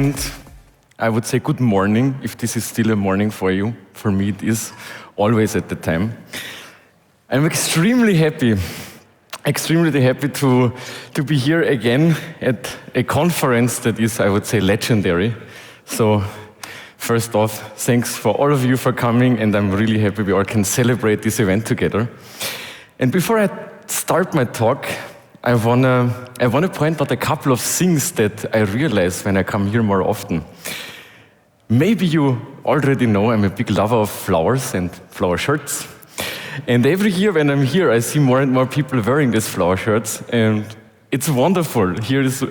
and I would say good morning, if this is still a morning for you. For me it is, always at the time. I'm extremely happy to be here again at a conference that is, I would say, legendary. So first off, thanks for all of you for coming, and I'm really happy we all can celebrate this event together. And before I start my talk, I wanna point out a couple of things that I realize when I come here more often. Maybe you already know I'm a big lover of flowers and flower shirts. And every year when I'm here, I see more and more people wearing these flower shirts, and it's wonderful. Here is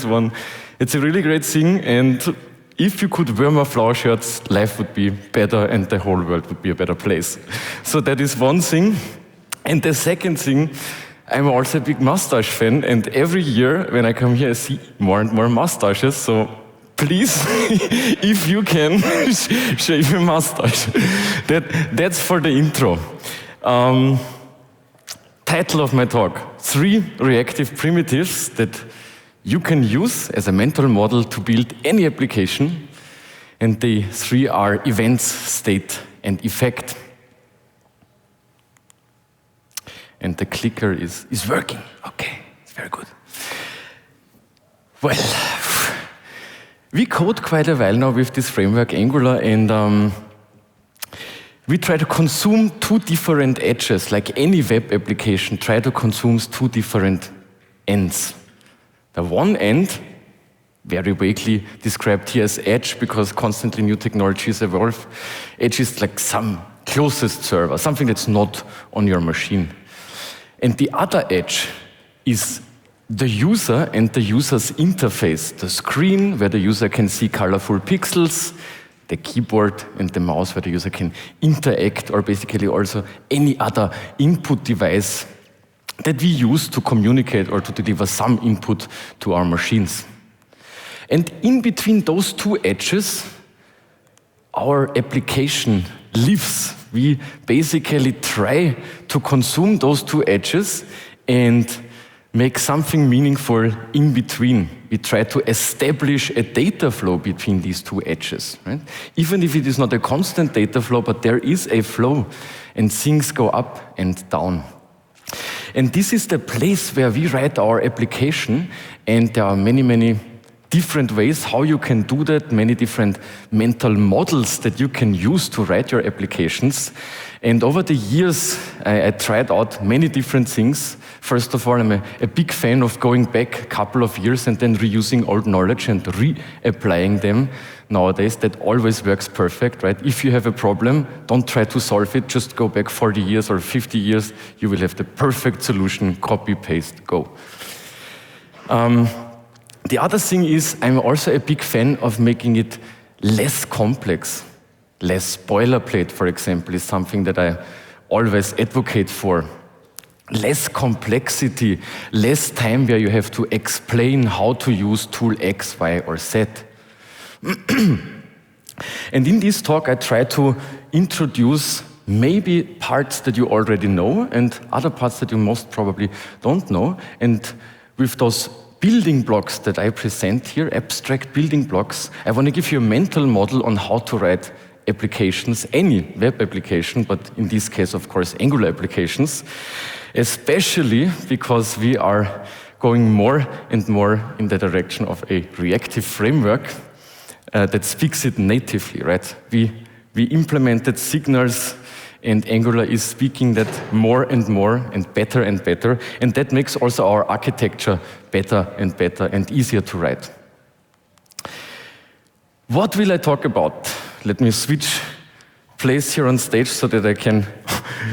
one. It's a really great thing, and if you could wear more flower shirts, life would be better and the whole world would be a better place. So that is one thing. And the second thing, I'm also a big mustache fan, and every year when I come here, I see more and more mustaches. So please, if you can, shave your mustache. That's for the intro. Title of my talk: 3 reactive primitives that you can use as a mental model to build any application. And the 3 are events, state, and effect. And the clicker is working. Okay, it's very good. Well, we code quite a while now with this framework Angular, and we try to consume 2 different edges. Like any web application, try to consume 2 different ends. The one end, very vaguely described here as edge, because constantly new technologies evolve. Edge is like some closest server, something that's not on your machine. And the other edge is the user and the user's interface, the screen where the user can see colorful pixels, the keyboard and the mouse where the user can interact, or basically also any other input device that we use to communicate or to deliver some input to our machines. And in between those 2 edges, our application lives. We basically try to consume those 2 edges and make something meaningful in between. We try to establish a data flow between these 2 edges, right? Even if it is not a constant data flow, but there is a flow and things go up and down. And this is the place where we write our application, and there are many different ways how you can do that, many different mental models that you can use to write your applications. And over the years, I tried out many different things. First of all, I'm a big fan of going back a couple of years and then reusing old knowledge and reapplying them. Nowadays, that always works perfect, right? If you have a problem, don't try to solve it, just go back 40 years or 50 years, you will have the perfect solution, copy, paste, go. The other thing is, I'm also a big fan of making it less complex. Less boilerplate, for example, is something that I always advocate for. Less complexity, less time where you have to explain how to use tool X, Y, or Z. And in this talk, I try to introduce maybe parts that you already know and other parts that you most probably don't know. And with those building blocks that I present here, abstract building blocks, I want to give you a mental model on how to write applications, any web application, but in this case, of course, Angular applications, especially because we are going more and more in the direction of a reactive framework that speaks it natively, right? We implemented signals, and Angular is speaking that more and more and better, and that makes also our architecture better and easier to write. What will I talk about? Let me switch place here on stage so that I can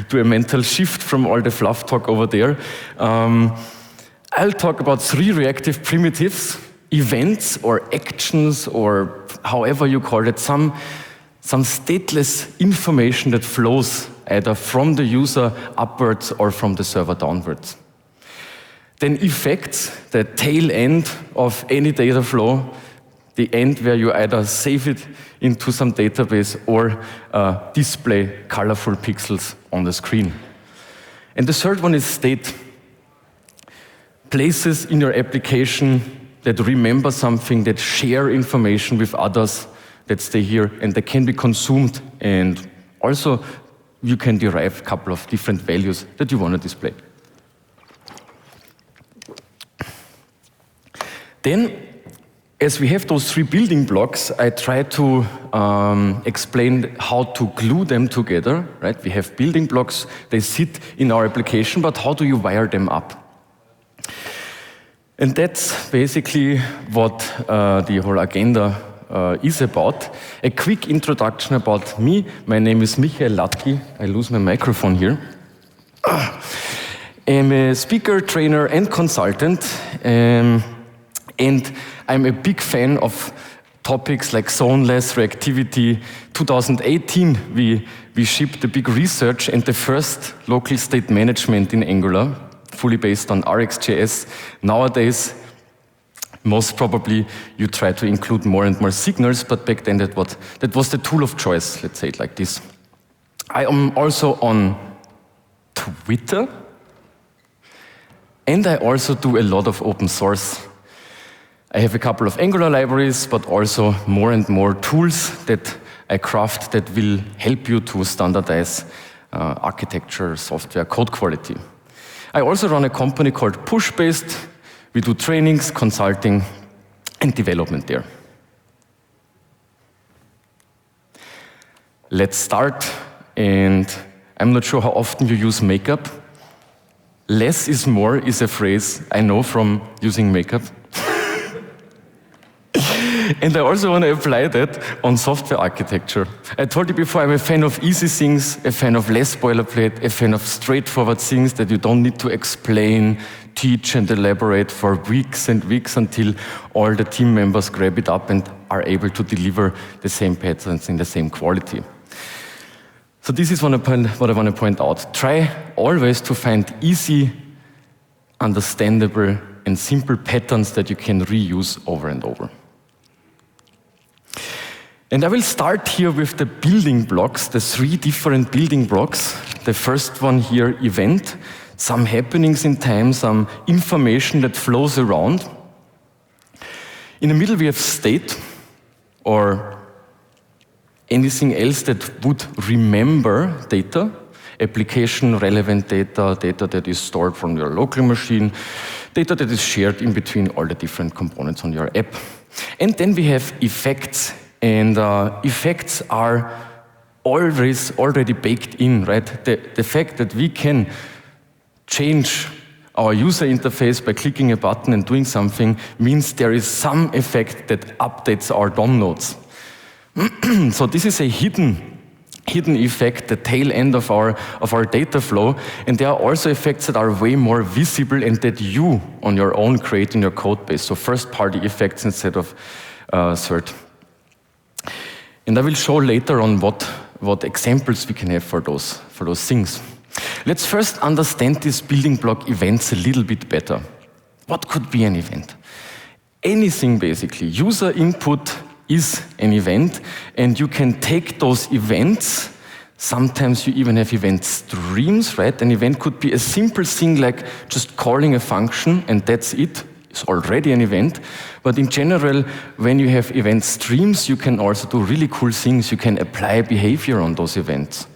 do a mental shift from all the fluff talk over there. I'll talk about 3 reactive primitives, events or actions, or however you call it, some stateless information that flows either from the user upwards or from the server downwards. Then effects, the tail end of any data flow, the end where you either save it into some database or display colorful pixels on the screen. And the third one is state. Places in your application that remember something, that share information with others, that stay here, and they can be consumed. And also, you can derive a couple of different values that you want to display. Then, as we have those three building blocks, I try to explain how to glue them together, right? We have building blocks, they sit in our application, but how do you wire them up? And that's basically what the whole agenda is about. A quick introduction about me. My name is Hladky. I lose my microphone here. I'm a speaker, trainer, and consultant. And I'm a big fan of topics like zoneless reactivity. 2018, we shipped a big research and the first local state management in Angular, fully based on RxJS. Nowadays, most probably you try to include more and more signals, but back then that was the tool of choice, let's say it like this. I am also on Twitter, and I also do a lot of open source. I have a couple of Angular libraries, but also more and more tools that I craft that will help you to standardize architecture, software, code quality. I also run a company called Push-Based. We do trainings, consulting, and development there. Let's start, and I'm not sure how often you use makeup. Less is more is a phrase I know from using makeup. And I also want to apply that on software architecture. I told you before, I'm a fan of easy things, a fan of less boilerplate, a fan of straightforward things that you don't need to explain, teach, and elaborate for weeks and weeks until all the team members grab it up and are able to deliver the same patterns in the same quality. So this is what I want to point out. Try always to find easy, understandable, and simple patterns that you can reuse over and over. And I will start here with the building blocks, the three different building blocks. The first one here, event, some happenings in time, some information that flows around. In the middle we have state, or anything else that would remember data, application relevant data, data that is stored from your local machine, data that is shared in between all the different components on your app. And then we have effects. And effects are already baked in, right? The fact that we can change our user interface by clicking a button and doing something means there is some effect that updates our DOM nodes. So this is a hidden effect, the tail end of our data flow, and there are also effects that are way more visible and that you on your own create in your code base. So first-party effects instead of third. And I will show later on what examples we can have for those things. Let's first understand these building block events a little bit better. What could be an event? Anything basically. User input is an event, and you can take those events. Sometimes you even have event streams, right? An event could be a simple thing like just calling a function and that's it. It's already an event, but in general, when you have event streams, you can also do really cool things. You can apply behavior on those events.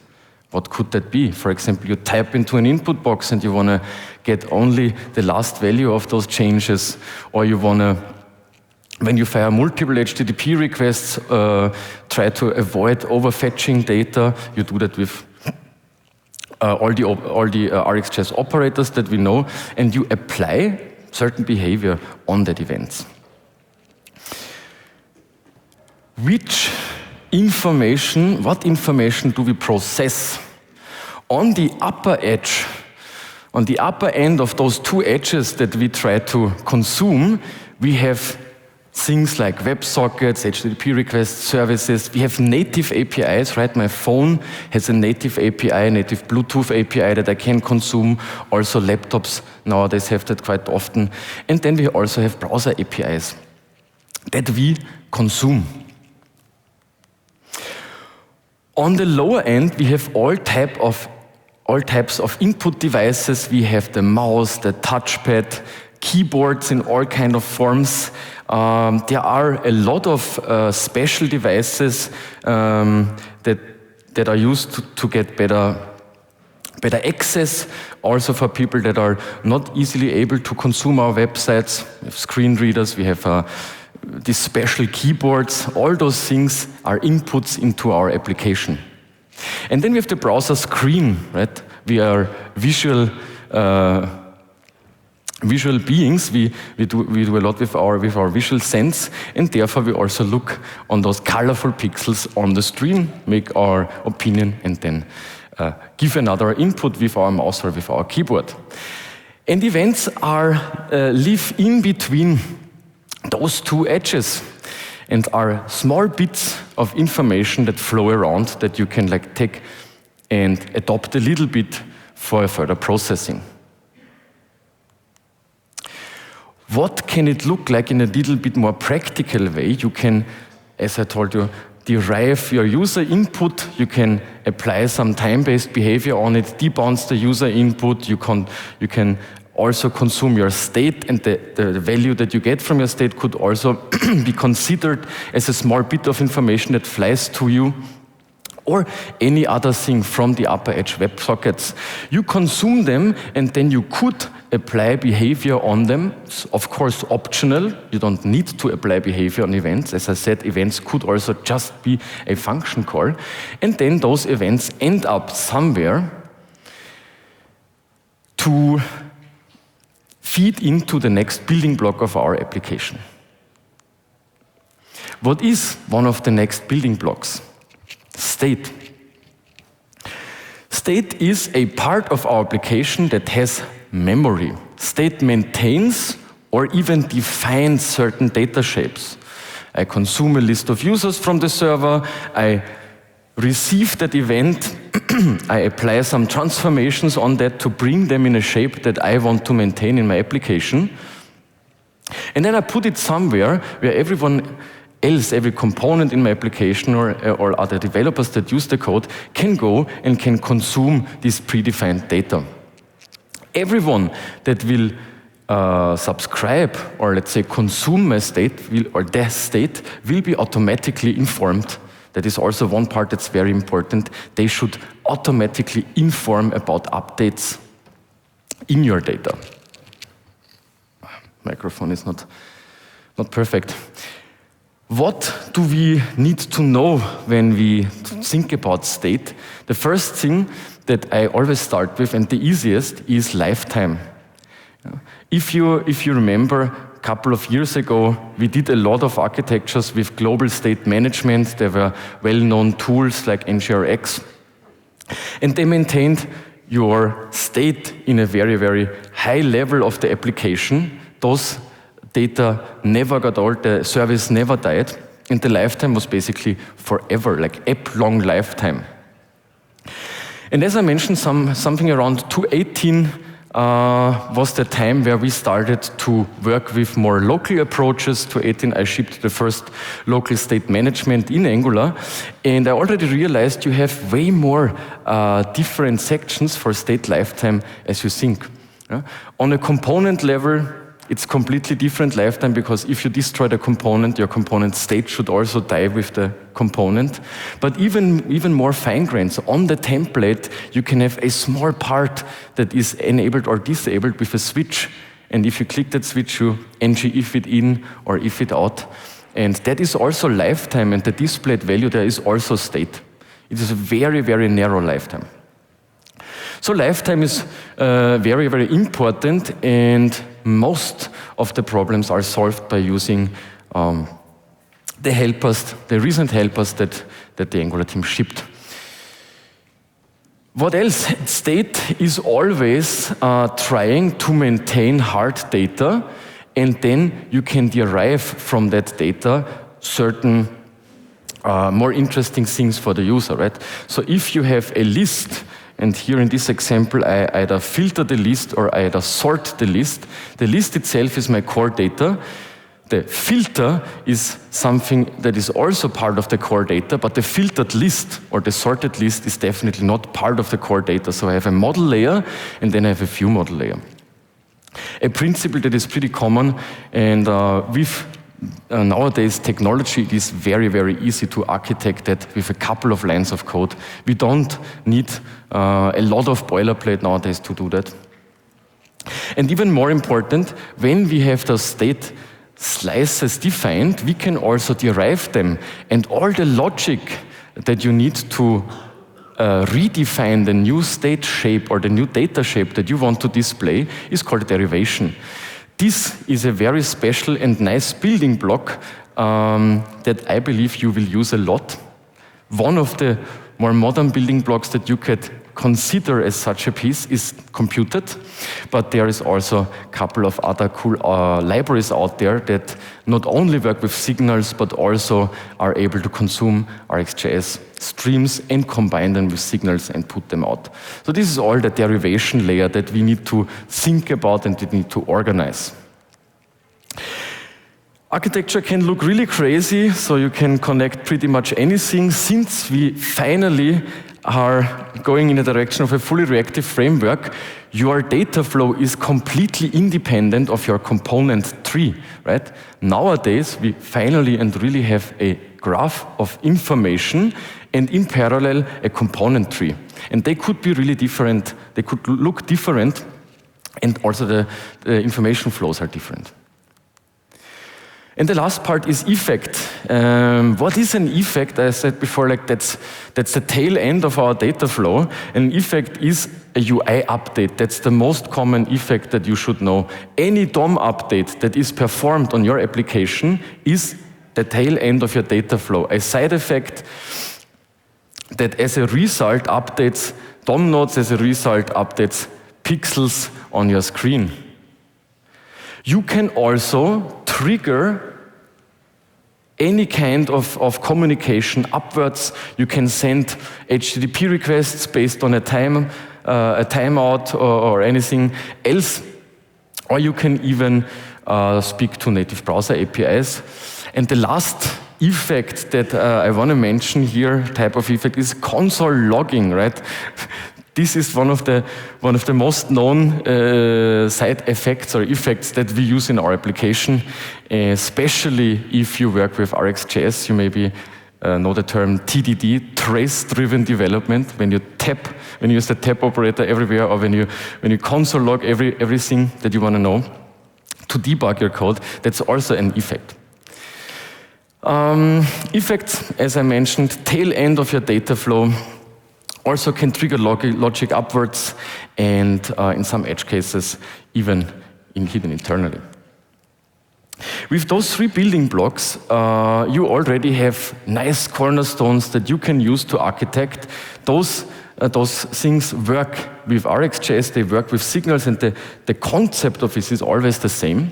What could that be? For example, you type into an input box and you want to get only the last value of those changes, or you want to, when you fire multiple HTTP requests, try to avoid overfetching data. You do that with all the RxJS operators that we know, and you apply certain behavior on that event. What information do we process? On the upper edge, on the upper end of those two edges that we try to consume, we have things like WebSockets, HTTP requests, services. We have native APIs, right? My phone has a native API, native Bluetooth API that I can consume. Also laptops nowadays have that quite often. And then we also have browser APIs that we consume. On the lower end, we have all types of input devices. We have the mouse, the touchpad, keyboards in all kind of forms. There are a lot of special devices that are used to get better access, also for people that are not easily able to consume our websites. We have screen readers, we have these special keyboards. All those things are inputs into our application. And then we have the browser screen, right? We are visual beings. We do a lot with our visual sense, and therefore we also look on those colorful pixels on the screen, make our opinion, and then give another input with our mouse or with our keyboard. And events live in between those two edges and are small bits of information that flow around that you can take and adopt a little bit for further processing. What can it look like in a little bit more practical way? You can, as I told you, derive your user input. You can apply some time-based behavior on it, debounce the user input. You can also consume your state, and the value that you get from your state could also be considered as a small bit of information that flies to you, or any other thing from the upper edge WebSockets. You consume them, and then you could apply behavior on them. It's of course optional. You don't need to apply behavior on events. As I said, events could also just be a function call. And then those events end up somewhere to feed into the next building block of our application. What is one of the next building blocks? State. State is a part of our application that has memory. State maintains or even defines certain data shapes. I consume a list of users from the server, I receive that event, I apply some transformations on that to bring them in a shape that I want to maintain in my application. And then I put it somewhere where everyone else, every component in my application or other developers that use the code can go and can consume this predefined data. Everyone that will subscribe or let's say consume my state or their state will be automatically informed. That is also one part that's very important. They should automatically inform about updates in your data. Microphone is not perfect. What do we need to know when we think about state? The first thing that I always start with, and the easiest, is lifetime. If you remember, a couple of years ago, we did a lot of architectures with global state management. There were well-known tools like ng-conf, and they maintained your state in a very, very high level of the application. Those data never got old, the service never died, and the lifetime was basically forever, like app-long lifetime. And as I mentioned, something around 2018 was the time where we started to work with more local approaches. 2018, I shipped the first local state management in Angular, and I already realized you have way more different sections for state lifetime as you think. On a component level, it's completely different lifetime, because if you destroy the component, your component state should also die with the component. But even more fine-grained, so on the template, you can have a small part that is enabled or disabled with a switch. And if you click that switch, you ng-if it in or if it out. And that is also lifetime, and the displayed value there is also state. It is a very, very narrow lifetime. So lifetime is very, very important, and most of the problems are solved by using the helpers, the recent helpers that the Angular team shipped. What else? State is always trying to maintain hard data, and then you can derive from that data certain more interesting things for the user, right? So if you have a list, and here in this example, I either filter the list or I either sort the list. The list itself is my core data. The filter is something that is also part of the core data, but the filtered list or the sorted list is definitely not part of the core data. So I have a model layer, and then I have a view model layer. A principle that is pretty common, and with nowadays technology, it is very, very easy to architect that with a couple of lines of code. We don't need a lot of boilerplate nowadays to do that. And even more important, when we have the state slices defined, we can also derive them, and all the logic that you need to redefine the new state shape or the new data shape that you want to display is called derivation. This is a very special and nice building block that I believe you will use a lot. One of the more modern building blocks that you could consider as such a piece is computed, but there is also a couple of other cool libraries out there that not only work with signals, but also are able to consume RxJS streams and combine them with signals and put them out. So this is all the derivation layer that we need to think about and we need to organize. Architecture can look really crazy, so you can connect pretty much anything. Since we finally are going in the direction of a fully reactive framework, your data flow is completely independent of your component tree, right? Nowadays, we finally and really have a graph of information and in parallel a component tree. And they could be really different, they could look different, and also the information flows are different. And the last part is effect. What is an effect? I said before, like that's the tail end of our data flow. An effect is a UI update. That's the most common effect that you should know. Any DOM update that is performed on your application is the tail end of your data flow. A side effect that as a result updates DOM nodes, as a result updates pixels on your screen. You can also trigger any kind of communication upwards. You can send HTTP requests based on a timeout or anything else, or you can even speak to native browser APIs. And the last effect that I want to mention here, type of effect, is console logging, right? This is one of the most known side effects or effects that we use in our application, especially if you work with RxJS. You maybe know the term TDD, trace-driven development. When you use the tab operator everywhere, or when you console log everything that you want to know to debug your code, that's also an effect. Effects, as I mentioned, tail end of your data flow, also can trigger logic upwards, and in some edge cases, even hidden internally. With those three building blocks, you already have nice cornerstones that you can use to architect. Those things work with RxJS, they work with signals, and the concept of this is always the same.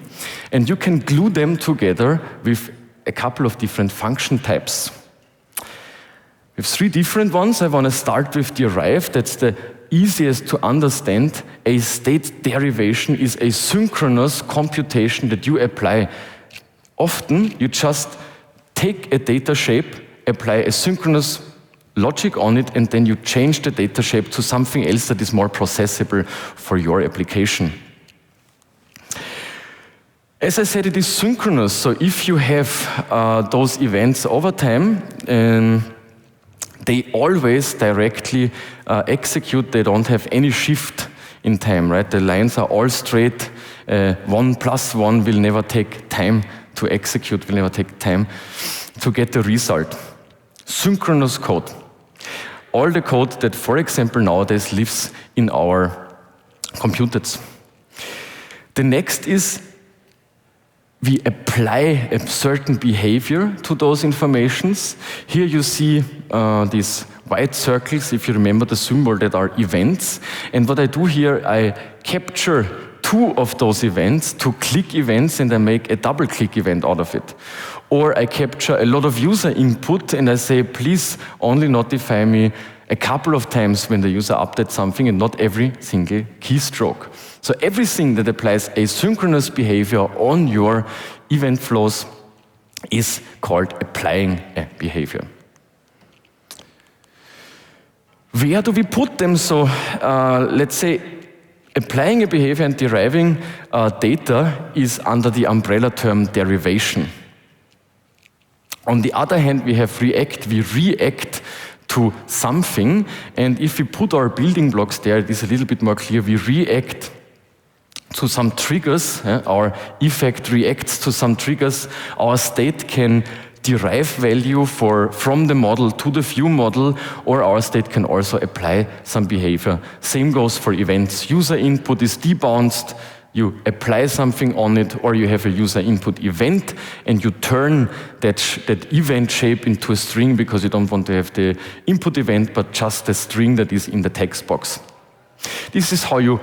And you can glue them together with a couple of different function types. With three different ones. I want to start with derive. That's the easiest to understand. A state derivation is a synchronous computation that you apply. Often, you just take a data shape, apply a synchronous logic on it, and then you change the data shape to something else that is more processable for your application. As I said, it is synchronous. So if you have those events over time, they always directly execute. They don't have any shift in time, right? The lines are all straight. 1 + 1 will never take time to execute, will never take time to get the result. Synchronous code. All the code that, for example, nowadays lives in our computers. The next is we apply a certain behavior to those informations. Here you see these white circles, if you remember the symbol, that are events. And what I do here, I capture two of those events, two click events, and I make a double click event out of it. Or I capture a lot of user input and I say, please only notify me a couple of times when the user updates something and not every single keystroke. So everything that applies asynchronous behavior on your event flows is called applying a behavior. Where do we put them? So let's say Applying a behavior and deriving data is under the umbrella term derivation. On the other hand, we have react. We react to something, and if we put our building blocks there, it is a little bit more clear. We react to some triggers. Our effect reacts to some triggers. Our state can derive value from the model to the view model, or our state can also apply some behavior. Same goes for events. User input is debounced, you apply something on it, or you have a user input event and you turn that event shape into a string because you don't want to have the input event but just the string that is in the text box. This is how you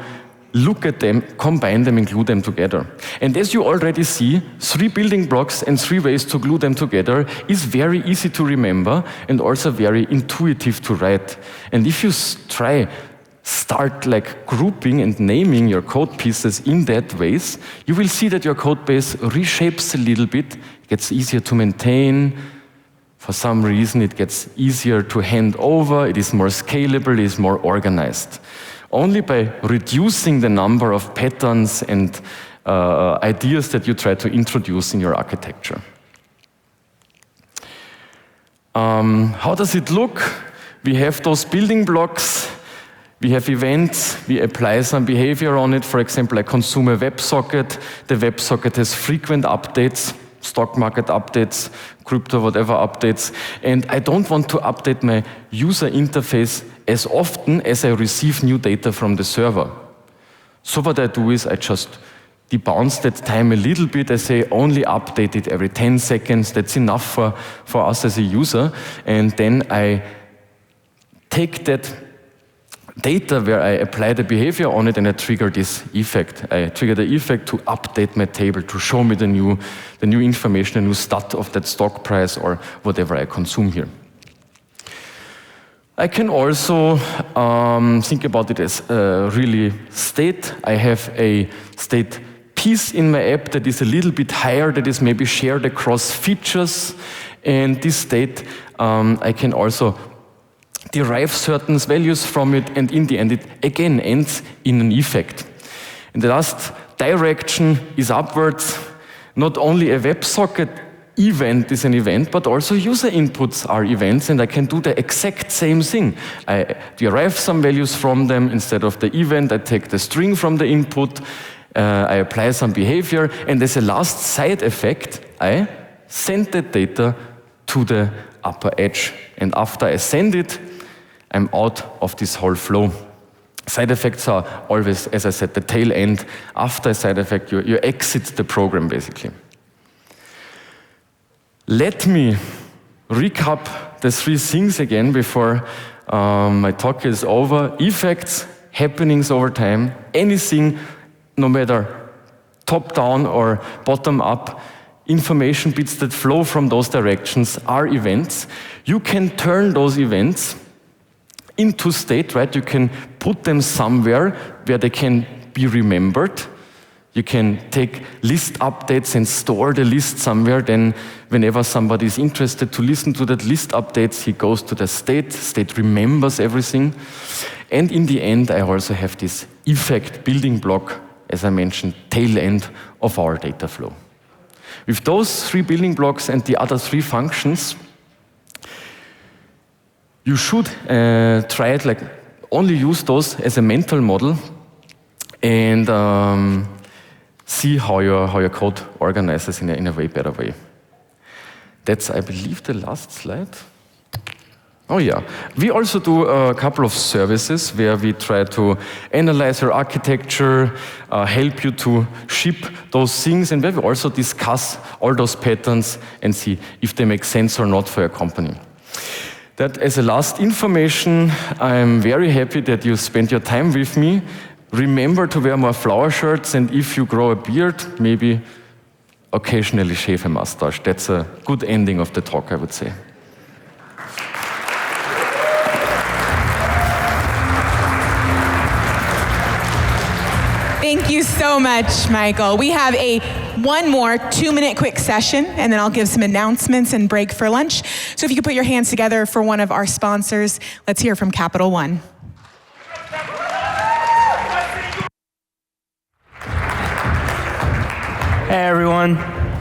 look at them, combine them, and glue them together. And as you already see, 3 building blocks and 3 ways to glue them together is very easy to remember and also very intuitive to write. And if you start like grouping and naming your code pieces in that ways, you will see that your code base reshapes a little bit, it gets easier to maintain. For some reason, it gets easier to hand over, it is more scalable, it is more organized. Only by reducing the number of patterns and ideas that you try to introduce in your architecture. How does it look? We have those building blocks, we have events, we apply some behavior on it. For example, I consume a WebSocket. The WebSocket has frequent updates, stock market updates, crypto, whatever updates. And I don't want to update my user interface as often as I receive new data from the server. So what I do is I just debounce that time a little bit. I say only update it every 10 seconds. That's enough for us as a user. And then I take that data where I apply the behavior on it and I trigger this effect. I trigger the effect to update my table, to show me the new information, the new stat of that stock price or whatever I consume here. I can also think about it as really state. I have a state piece in my app that is a little bit higher, that is maybe shared across features. And this state, I can also derive certain values from it, and in the end it again ends in an effect. And the last direction is upwards. Not only a WebSocket event is an event, but also user inputs are events, and I can do the exact same thing. I derive some values from them. Instead of the event, I take the string from the input, I apply some behavior, and as a last side effect, I send that data to the upper edge. And after I send it, I'm out of this whole flow. Side effects are always, as I said, the tail end. After a side effect, you exit the program, basically. Let me recap the 3 things again before my talk is over. Effects, happenings over time, anything, no matter top-down or bottom-up, information bits that flow from those directions are events. You can turn those events into state, right? You can put them somewhere where they can be remembered. You can take list updates and store the list somewhere. Then whenever somebody is interested to listen to that list updates, he goes to the state. State remembers everything. And in the end, I also have this effect building block, as I mentioned, tail end of our data flow. With those 3 building blocks and the other 3 functions, you should try it, like only use those as a mental model and see how your code organizes in a way better way. That's, I believe, the last slide. Oh yeah, we also do a couple of services where we try to analyze your architecture, help you to ship those things, and where we also discuss all those patterns and see if they make sense or not for your company. That as a last information, I'm very happy that you spent your time with me. Remember to wear more flower shirts, and if you grow a beard, maybe occasionally shave a mustache. That's a good ending of the talk, I would say. Thank you so much, Michael. We have one more 2-minute quick session, and then I'll give some announcements and break for lunch. So if you could put your hands together for one of our sponsors, let's hear from Capital One. Hey everyone,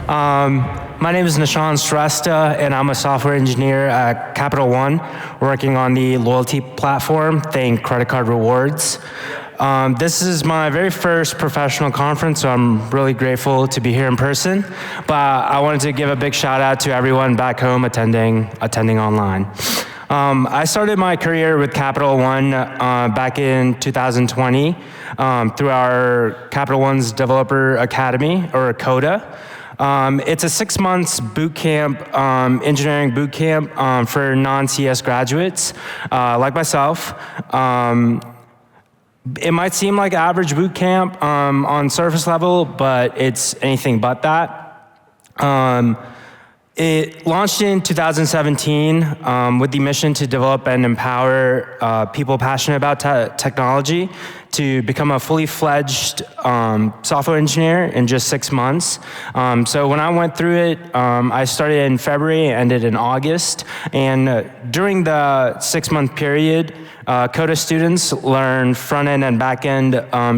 my name is Nishan Shrestha, and I'm a software engineer at Capital One, working on the loyalty platform, think credit card rewards. This is my very first professional conference, so I'm really grateful to be here in person. But I wanted to give a big shout out to everyone back home attending online. I started my career with Capital One back in 2020 through our Capital One's Developer Academy, or CODA. It's a 6 months boot camp, engineering boot camp for non-CS graduates like myself. It might seem like average boot camp on surface level, but it's anything but that. It launched in 2017 with the mission to develop and empower people passionate about technology to become a fully fledged software engineer in just 6 months. So when I went through it, I started in February, ended in August, and during the 6-month period, CODA students learn front-end and back-end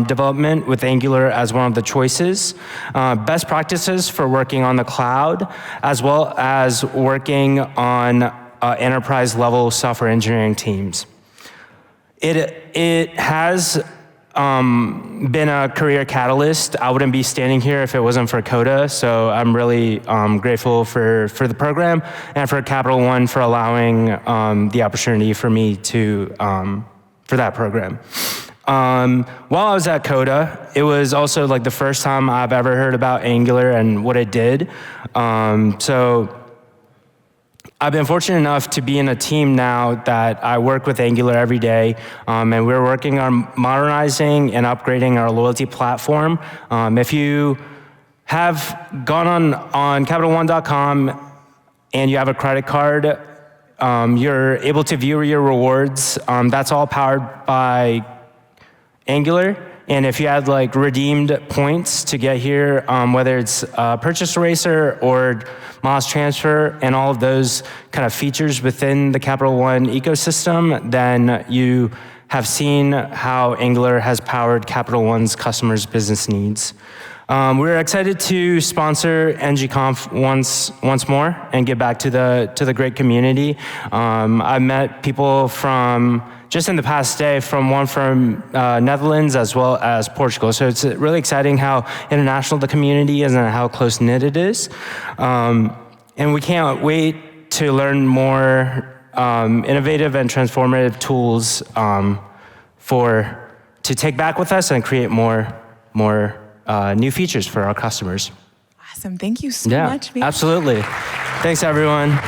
development with Angular as one of the choices, best practices for working on the cloud, as well as working on enterprise-level software engineering teams. It has been a career catalyst. I wouldn't be standing here if it wasn't for CODA, so I'm really grateful for the program and for Capital One for allowing the opportunity for me to, for that program. While I was at CODA, it was also like the first time I've ever heard about Angular and what it did. So I've been fortunate enough to be in a team now that I work with Angular every day, and we're working on modernizing and upgrading our loyalty platform. If you have gone on CapitalOne.com and you have a credit card, you're able to view your rewards. That's all powered by Angular. And if you had like redeemed points to get here, whether it's Purchase Eraser or Miles Transfer and all of those kind of features within the Capital One ecosystem, then you have seen how Angular has powered Capital One's customers' business needs. We're excited to sponsor ng-conf once more and give back to the great community. I met people from, just in the past day, one from Netherlands as well as Portugal. So it's really exciting how international the community is and how close-knit it is. And we can't wait to learn more innovative and transformative tools to take back with us and create more new features for our customers. Awesome. Thank you so much, man. Absolutely. Thanks, everyone.